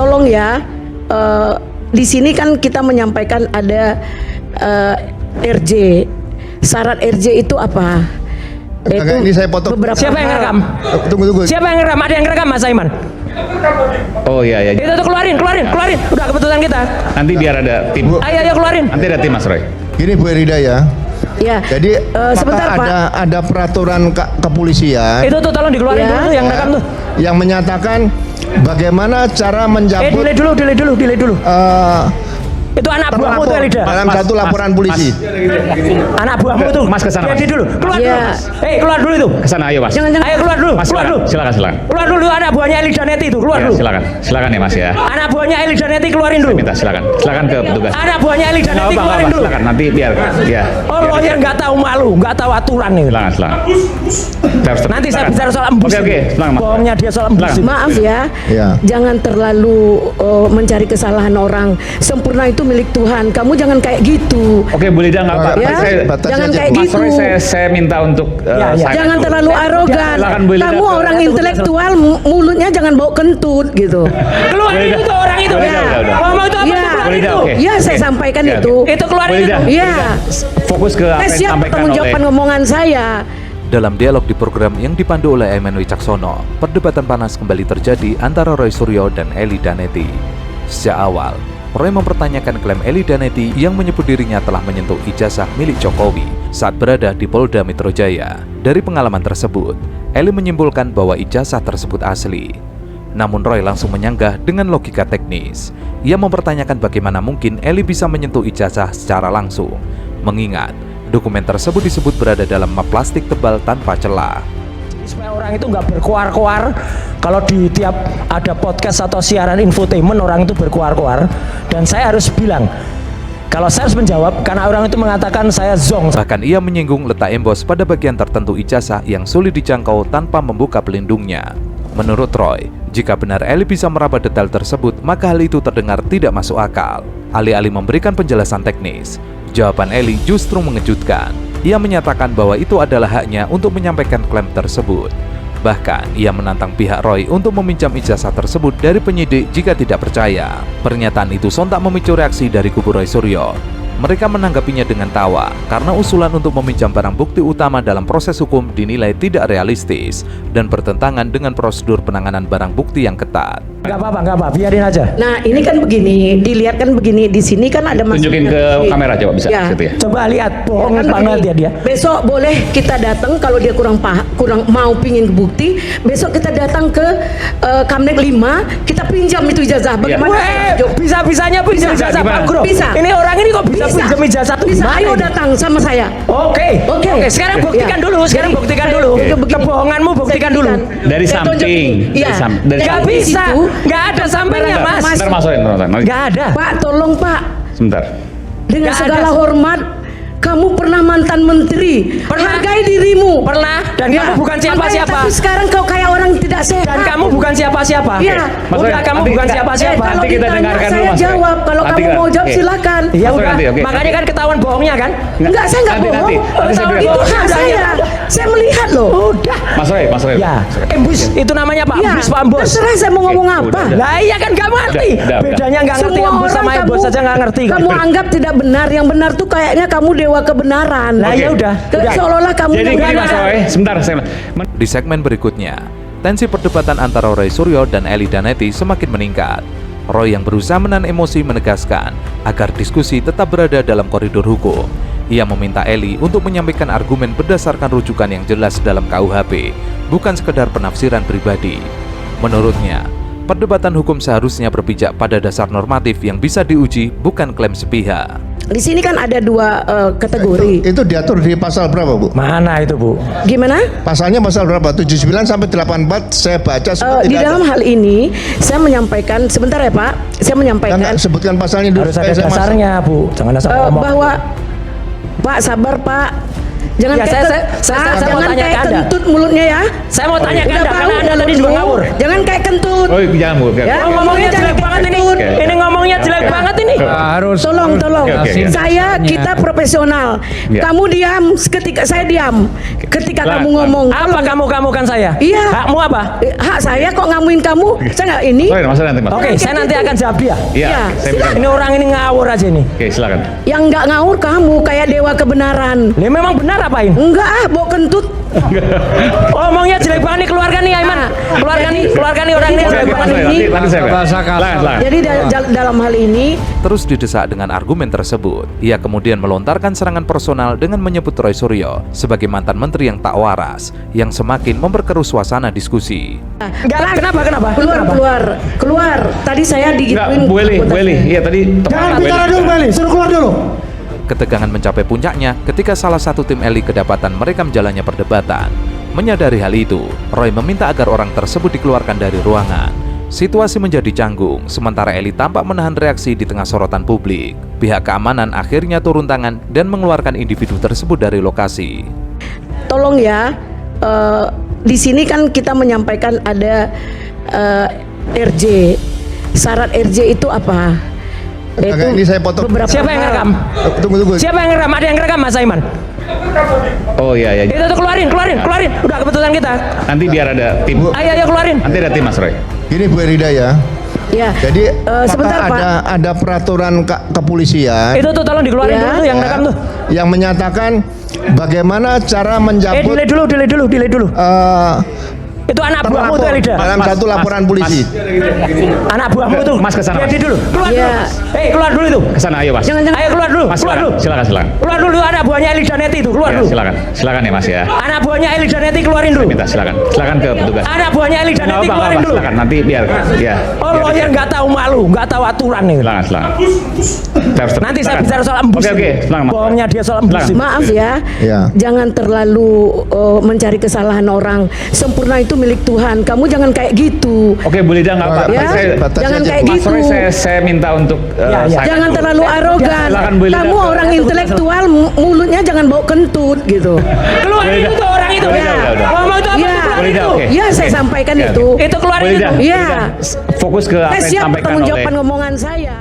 tolong ya, di sini kan kita menyampaikan ada RJ. Syarat RJ itu apa? Ini saya potong. Siapa yang ngerekam? Tunggu. Siapa yang ngerekam? Ada yang ngerekam Mas Aiman? Oh iya. Itu tuh keluarin. Udah keputusan kita. Nanti biar ada tim. Ayo keluarin. Nanti ada tim Mas Roy. Gini Bu Erida ya. Ya. Jadi sebentar, ada peraturan kepolisian. Itu tuh tolong dikeluarin dulu yang rekam tuh. Yang menyatakan bagaimana cara menjemput. Delay dulu. Itu anak buahmu tuh Elida. Dalam satu laporan polisi. Anak buahmu tuh. Mas kesana. Jadi dulu. Keluar dulu. Keluar dulu itu. Kesana ayo Mas. Jangan. Ayo keluar dulu. Mas, silakan. Keluar dulu anak buahnya Elida Neti itu. Keluar Ya, dulu. silakan ya Mas ya. Anak buahnya Elida Neti keluarin dulu. Minta silakan ke petugas. Anak buahnya Elida Neti keluarin dulu. Silakan nanti biar ya. Oh, lawyer nggak tahu malu, nggak tahu aturan nih. Silakan. Nanti saya bicara soal embus. Oke, silakan Mas. Bohongnya dia soal embus. Maaf ya, jangan terlalu mencari kesalahan orang. Sempurna itu milik Tuhan. Kamu jangan kayak gitu. Oke, Bu Lida nggak apa-apa. Ya? Jangan kayak Mas gitu. Roy saya minta untuk Jangan terlalu arogan. Silakan, Bu Lida. Kamu orang intelektual, mulutnya jangan bau kentut gitu. Keluarin itu orang itu. Ngomong itu apa Ya. itu keluarin itu. Ya, saya sampaikan itu. Itu keluarin itu. Ya. Fokus ke apa Saya yang siap disampaikan menjawab oleh omongan saya. Dalam dialog di program yang dipandu oleh Aiman Wicaksono, perdebatan panas kembali terjadi antara Roy Suryo dan Elida Neti. Sejak awal, Roy mempertanyakan klaim Elida Neti yang menyebut dirinya telah menyentuh ijazah milik Jokowi saat berada di Polda Metro Jaya. Dari pengalaman tersebut, Eli menyimpulkan bahwa ijazah tersebut asli. Namun Roy langsung menyanggah dengan logika teknis. Ia mempertanyakan bagaimana mungkin Eli bisa menyentuh ijazah secara langsung, mengingat dokumen tersebut disebut berada dalam map plastik tebal tanpa celah. Supaya orang itu nggak berkuar-kuar kalau di tiap ada podcast atau siaran infotainment orang itu berkuar-kuar, dan saya harus bilang kalau saya harus menjawab karena orang itu mengatakan saya zong. Bahkan ia menyinggung letak embos pada bagian tertentu ijazah yang sulit dijangkau tanpa membuka pelindungnya. Menurut Roy, jika benar Eli bisa meraba detail tersebut, maka hal itu terdengar tidak masuk akal. Alih-alih memberikan penjelasan teknis, jawaban Eli justru mengejutkan. Ia menyatakan bahwa itu adalah haknya untuk menyampaikan klaim tersebut. Bahkan, ia menantang pihak Roy untuk meminjam ijazah tersebut dari penyidik jika tidak percaya. Pernyataan itu sontak memicu reaksi dari kubu Roy Suryo. Mereka menanggapinya dengan tawa karena usulan untuk meminjam barang bukti utama dalam proses hukum dinilai tidak realistis dan bertentangan dengan prosedur penanganan barang bukti yang ketat. Nggak apa-apa, biarin aja. Nah, ini kan begini, dilihat kan begini, di sini kan ada tunjukin ke kamera coba bisa Ya. gitu ya. Coba lihat, bohong kan banget begini. ya dia. Besok boleh kita datang kalau dia kurang mau pingin ke bukti. Besok kita datang ke Kamnek 5, kita pinjam itu ijazah. Bagaimana? Bisa-bisanya pinjam ijazah Pak Bro. Bisa. Ini orang ini kok bisa pinjam ijazah tuh? Bisa. Gimana Ayo ini? datang sama saya. Oke. Sekarang buktikan Ya. dulu. Jadi, Kebohonganmu buktikan dulu. Dari samping. Iya. Nggak bisa. Nggak ada sampingnya, Mas. Sebentar Mas Roy, Nggak ada. Pak, tolong Pak. Sebentar. Dengan Nggak segala ada. hormat, kamu pernah mantan menteri. Pernah. Hargai dirimu. Pernah. Dan Ya. kamu bukan Makanya, siapa-siapa. tapi sekarang kau kayak orang tidak sehat. Dan kamu bukan siapa-siapa. Iya. Mas Udah, Roy, kamu nanti bukan kita- siapa-siapa. nanti kita ditanya, dengarkan dulu, saya Mas Roy. jawab. Kalau Nanti kamu kita- mau jawab oke. silakan. Ya Mas Roy, udah. nanti, oke. Makanya kan ketahuan bohongnya kan? Enggak, saya enggak Nanti, bohong. nanti saya Itu bilang. hak saya. Saya melihat loh. Udah. Mas Roy. Ya. Embus itu namanya Pak Iya. Embus, Pak Embus. Terserah saya mau ngomong Oke, apa. udah. Lah iya kan nggak ngerti. Udah. Bedanya nggak ngerti Semua Embus orang sama Embus saja nggak ngerti. Kamu anggap tidak benar. Yang benar tuh kayaknya kamu dewa kebenaran. Lah ya udah. Seolah-olah kamu Jadi yang gini benar. Mas Roy, sebentar saya. Di segmen berikutnya, tensi perdebatan antara Roy Suryo dan Elida Neti semakin meningkat. Roy yang berusaha menahan emosi menegaskan agar diskusi tetap berada dalam koridor hukum. Ia meminta Eli untuk menyampaikan argumen berdasarkan rujukan yang jelas dalam KUHP, bukan sekedar penafsiran pribadi. Menurutnya, perdebatan hukum seharusnya berpijak pada dasar normatif yang bisa diuji, bukan klaim sepihak. Di sini kan ada dua kategori. Itu diatur di pasal berapa, Bu? Mana itu Bu? Gimana? Pasalnya pasal berapa? 79 sampai 84 saya baca seperti Di dalam hal ini saya menyampaikan sebentar ya Pak. Saya menyampaikan Enggak sebutkan pasalnya dulu. Harus ada supaya saya masuk. dasarnya Bu. Jangan asal ngomong. bahwa Pak sabar Pak. Jangan Ya, saya mau jangan tanya ke kayak Anda. kentut mulutnya ya. Saya mau tanya ke Udah Anda bau karena Anda tadi mulutmu. juga ngawur. Jangan kayak kentut. Oh jangan Bu. Ya. Ngomongnya jelek banget ini. Oke. Ini ngomong Ngomongnya jelek banget ini. Tolong. Oke. Kita profesional. Ya. Kamu diam ketika saya diam. Ketika Lan, kamu ngomong. Apa kamu kan saya? Iya. Hakmu apa? Hak saya kok ngamuin kamu? Saya nggak ini. Sorry, Mas nanti Mas. Oke, saya nanti akan jawab dia. Iya, Iya, saya bilang. Ini orang ini ngawur aja nih. Oke, silakan. Yang nggak ngawur kamu kayak dewa kebenaran. Ini memang benar apain? Enggak bawa kentut. Ngomongnya jelek banget nih, keluarkan nih Aiman. Keluarkan nih orang ini Oke, jelek Mas banget Roy, ini. nanti saya bilang. Silakan. Jadi dalam hal ini Terus didesak dengan argumen tersebut, ia kemudian melontarkan serangan personal dengan menyebut Roy Suryo sebagai mantan menteri yang tak waras, yang semakin memperkeruh suasana diskusi. Enggak, kenapa? keluar. Tadi saya Enggak, digituin. Bu Eli. Iya tadi. Jangan bicara dulu, Beli. Suruh keluar dulu. Ketegangan mencapai puncaknya ketika salah satu tim Eli kedapatan merekam jalannya perdebatan. Menyadari hal itu, Roy meminta agar orang tersebut dikeluarkan dari ruangan. Situasi menjadi canggung, sementara Eli tampak menahan reaksi di tengah sorotan publik. Pihak keamanan akhirnya turun tangan dan mengeluarkan individu tersebut dari lokasi. Tolong ya, di sini kan kita menyampaikan ada RJ. Syarat RJ itu apa? Agak ini saya potong. Siapa yang ngerekam? Tunggu. Siapa yang ngerekam? Ada yang ngerekam Mas Aiman? Oh iya. Itu tuh keluarin. Udah keputusan kita. Nanti biar ada tim. Ayo keluarin. Nanti ada tim Mas Roy. Gini Bu Erida ya. Ya. Jadi sebentar apakah Pak. ada peraturan kepolisian Itu tuh tolong dikeluarin Ya. dulu tuh yang ngerekam tuh. yang menyatakan bagaimana cara menjemput Delay dulu. Itu anak buahmu tuh Elida. dalam satu laporan polisi. Anak buahmu tuh. Mas, kesana, Dia Mas. dulu. Keluar Ya. dulu. Keluar dulu itu. Kesana ayo Mas. Jangan. Ayo keluar dulu. Mas, Keluar dulu. silakan. Keluar dulu anak buahnya Elida Neti itu. Keluar Ya, dulu. silakan ya Mas ya. Anak buahnya Elida Neti keluarin dulu. Minta silakan ke petugas. Anak buahnya Elida Neti keluarin dulu. Silakan nanti biar ya. Oh, lawyer nggak tahu malu, nggak tahu aturan nih. Silakan. Nanti saya bicara soal embus. Oke, silakan Mas. Bohongnya dia soal embus. Silakan. Maaf ya, Ya. jangan terlalu mencari kesalahan orang. Sempurna itu milik Tuhan. Kamu jangan kayak gitu. Oke, Bu Lida nggak apa-apa. Ya, jangan kayak Mas gitu. Roy, saya minta untuk saya- Jangan terlalu arogan. Silakan, Bu Lida. Kamu orang intelektual, mulutnya jangan bau kentut gitu. Keluarin Udah. itu orang itu. Udah. Ngomong itu apa? Ya. Keluarin Udah, itu. oke. Ya, saya sampaikan Oke. itu. Itu keluarin Bu itu. Lida, Iya. fokus ke apa Saya yang siap disampaikan oleh bertanggung jawaban ngomongan saya.